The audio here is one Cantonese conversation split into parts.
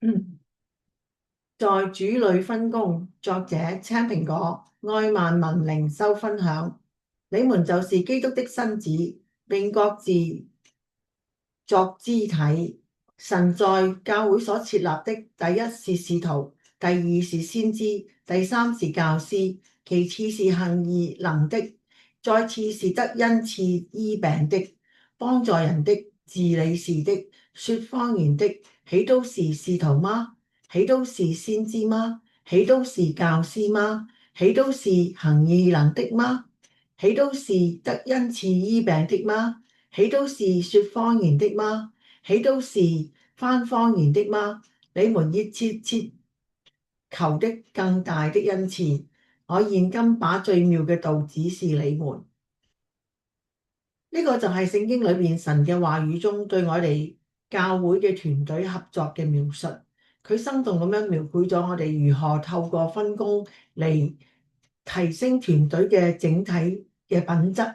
嗯，在主裏分工，作者青蘋果，愛萬民靈修分享。你們就是基督的身子，並各自作肢體。神在教會所設立的，第一是使徒，第二是先知，第三是教師，其次是行異能的，再次是得恩賜醫病的、幫助人的、治理事的、說方言的。豈都是使徒嗎？豈都是先知嗎？豈都是教師嗎？豈都是行異能的嗎？豈都是得恩賜醫病的嗎？豈都是說方言的嗎？豈都是翻方言的嗎？你們要切切求的更大的恩賜。我現今把最妙嘅道指示你們。呢個就係聖經裏面神嘅話語中對我哋教會嘅團隊合作嘅描述。佢生動咁樣描繪咗我哋如何透過分工嚟提升團隊嘅整體嘅品質。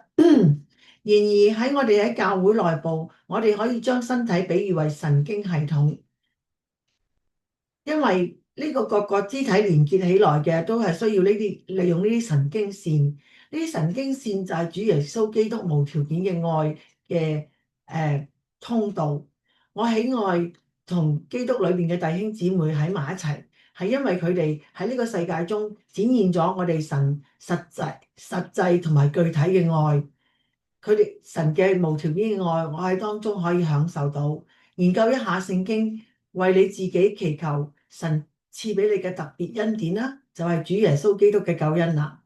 然而喺我哋喺教會內部，我哋可以將身體比喻為神經系統，因為呢個各個肢體連結起來嘅都係需要利用呢啲神經線。呢啲神經線就係主耶穌基督無條件嘅愛嘅通道。我喜愛同基督裏邊嘅弟兄姊妹喺埋一齊，係因為佢哋喺呢個世界中展現咗我哋神實際同埋具體嘅愛。佢哋神嘅無條件嘅愛，我喺當中可以享受到。研究一下聖經，為你自己祈求神賜俾你嘅特別恩典啦，就係主耶穌基督嘅救恩啦。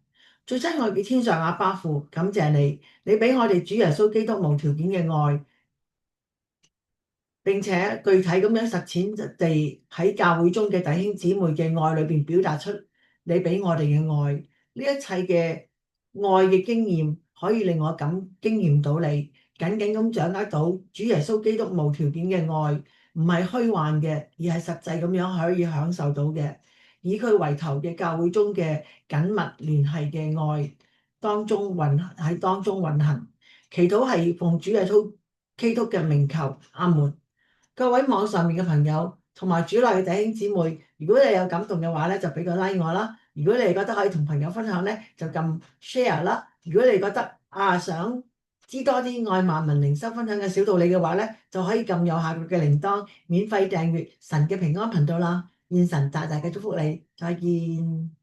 最親愛嘅天上阿爸父，感謝你，你俾我哋主耶穌基督無條件嘅愛，並且具體咁樣實踐地喺教會中嘅弟兄姊妹嘅愛裏邊表達出你俾我哋嘅愛。呢一切嘅愛嘅經驗，可以令我經驗到你，緊緊咁掌握到主耶穌基督無條件嘅愛，唔係虛幻嘅，而係實際咁樣可以享受到嘅。以佢為頭嘅教會中嘅緊密聯繫嘅愛喺當中運行。祈禱係奉主耶穌基督嘅名求，阿門。各位網上面嘅朋友同埋主內嘅弟兄姊妹，如果你有感動嘅話咧，就俾個 like 我啦。如果你哋覺得可以同朋友分享咧，就撳 share 啦。如果你覺得想知多啲愛萬民靈修分享嘅小道理嘅話咧，就可以撳右下角嘅鈴鐺，免費訂閱神嘅平安頻道啦。願神大大嘅祝福你，再見。